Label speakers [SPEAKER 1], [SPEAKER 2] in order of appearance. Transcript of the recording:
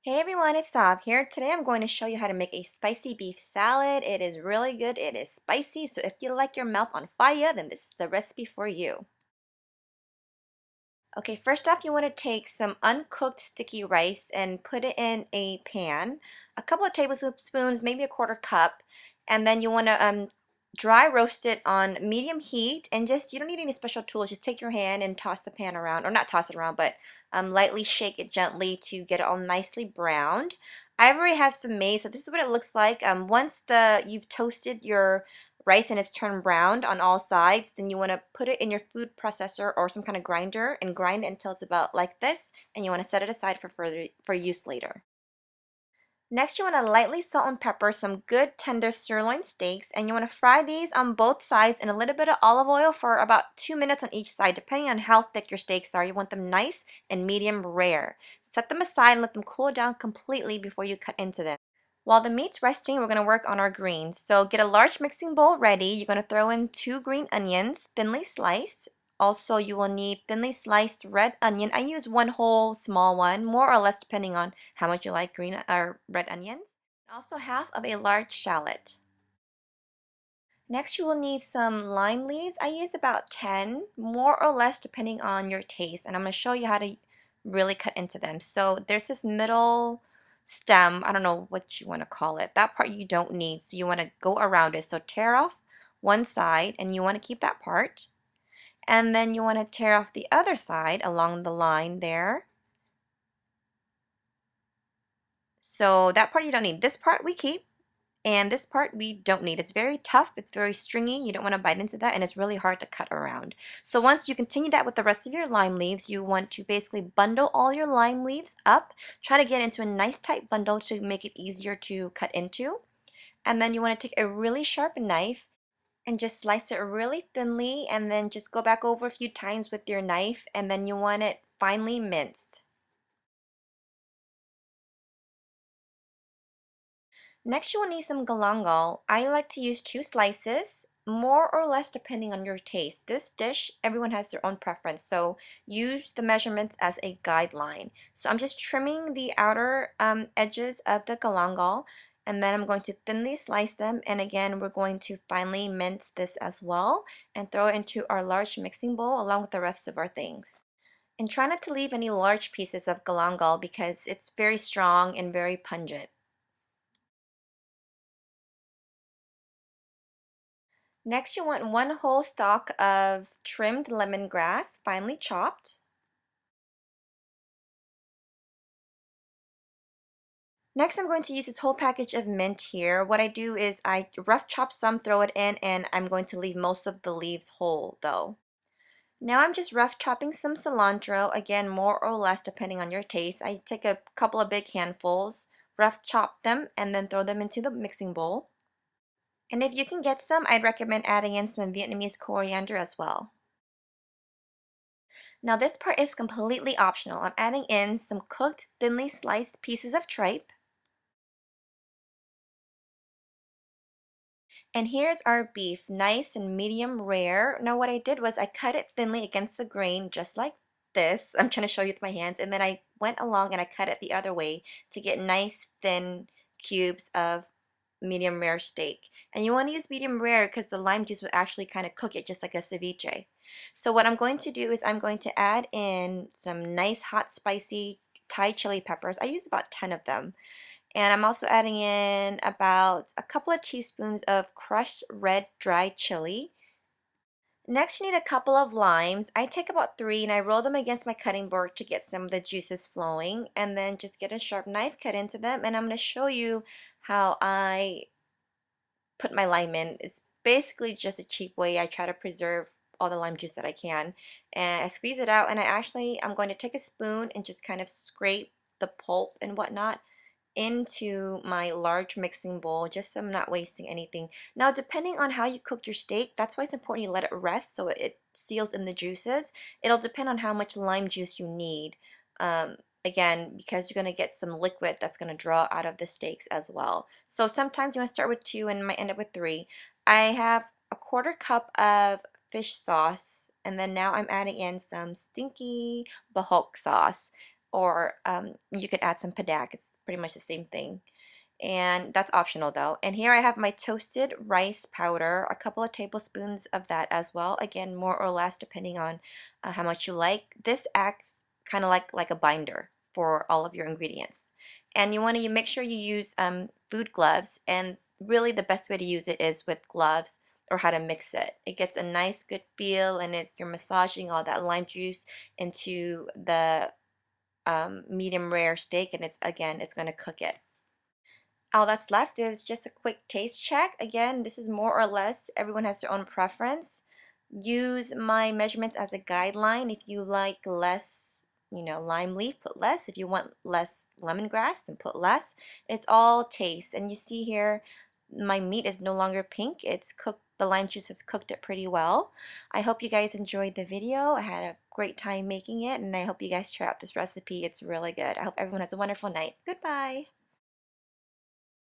[SPEAKER 1] Hey everyone, it's Sav here. Today I'm going to show you how to make a spicy beef salad. It is really good. It is spicy, so if you like your mouth on fire, then this is the recipe for you. Okay, first off, you want to take some uncooked sticky rice and put it in a pan, a couple of tablespoons, maybe a quarter cup, and then you want to dry roast it on medium heat. And just, you don't need any special tools. Just take your hand and toss the pan around, or not toss it around, but lightly shake it gently to get it all nicely browned. I already have some made, so this is what it looks like. Once you've toasted your rice and it's turned brown on all sides, then you want to put it in your food processor or some kind of grinder and grind it until it's about like this, and you want to set it aside for use later. Next, you want to lightly salt and pepper some good tender sirloin steaks, and you want to fry these on both sides in a little bit of olive oil for about 2 minutes on each side, depending on how thick your steaks are. You want them nice and medium rare. Set them aside and let them cool down completely before you cut into them. While the meat's resting, we're going to work on our greens. So get a large mixing bowl ready. You're going to throw in 2 green onions, thinly sliced. Also, you will need thinly sliced red onion. I use one whole small one, more or less depending on how much you like green or red onions. Also half of a large shallot. Next, you will need some lime leaves. I use about 10, more or less depending on your taste. And I'm going to show you how to really cut into them. So there's this middle stem, I don't know what you want to call it. That part you don't need, so you want to go around it. So tear off one side, and you want to keep that part. And then you want to tear off the other side along the line there. So that part you don't need. This part we keep. And this part we don't need. It's very tough, it's very stringy, you don't want to bite into that, and it's really hard to cut around. So once you continue that with the rest of your lime leaves, you want to basically bundle all your lime leaves up. Try to get into a nice tight bundle to make it easier to cut into. And then you want to take a really sharp knife and just slice it really thinly, and then just go back over a few times with your knife, and then you want it finely minced. Next, you will need some galangal. I like to use 2 slices, more or less depending on your taste. This dish, everyone has their own preference, so use the measurements as a guideline. So I'm just trimming the outer edges of the galangal, and then I'm going to thinly slice them, and again, we're going to finely mince this as well, and throw it into our large mixing bowl along with the rest of our things. And try not to leave any large pieces of galangal because it's very strong and very pungent. Next, you want 1 whole stalk of trimmed lemongrass, finely chopped. Next, I'm going to use this whole package of mint here. What I do is I rough chop some, throw it in, and I'm going to leave most of the leaves whole though. Now I'm just rough chopping some cilantro, again more or less depending on your taste. I take a couple of big handfuls, rough chop them, and then throw them into the mixing bowl. And if you can get some, I'd recommend adding in some Vietnamese coriander as well. Now this part is completely optional. I'm adding in some cooked, thinly sliced pieces of tripe. And here's our beef, nice and medium rare. Now what I did was I cut it thinly against the grain, just like this. I'm trying to show you with my hands. And then I went along and I cut it the other way to get nice, thin cubes of medium rare steak. And you want to use medium rare because the lime juice will actually kind of cook it just like a ceviche. So what I'm going to do is I'm going to add in some nice hot spicy Thai chili peppers. I use about 10 of them. And I'm also adding in about a couple of teaspoons of crushed red dry chili. Next, you need a couple of limes. I take about 3 and I roll them against my cutting board to get some of the juices flowing, and then just get a sharp knife, cut into them, and I'm going to show you how I put my lime in. It's basically just a cheap way. I try to preserve all the lime juice that I can, and I squeeze it out, and I'm going to take a spoon and just kind of scrape the pulp and whatnot into my large mixing bowl just so I'm not wasting anything. Now depending on how you cook your steak, that's why it's important you let it rest so it seals in the juices. It'll depend on how much lime juice you need. Again, because you're going to get some liquid that's going to draw out of the steaks as well. So sometimes you want to start with 2 and might end up with 3. I have a quarter cup of fish sauce, and then now I'm adding in some stinky bahok sauce. or you could add some padak. It's pretty much the same thing. And that's optional though. And here I have my toasted rice powder, a couple of tablespoons of that as well. Again, more or less depending on how much you like. This acts kind of like a binder for all of your ingredients. And you want to make sure you use food gloves, and really the best way to use it is with gloves, or how to mix it. It gets a nice good feel, and you're massaging all that lime juice into the medium rare steak, and it's going to cook it. All that's left is just a quick taste check. Again, this is more or less, everyone has their own preference. Use my measurements as a guideline. If you like less, lime leaf, put less. If you want less lemongrass, then put less. It's all taste. And you see here, my meat is no longer pink. It's cooked. The lime juice has cooked it pretty well. I hope you guys enjoyed the video. I had a great time making it, and I hope you guys try out this recipe. It's really good. I hope everyone has a wonderful night. Goodbye.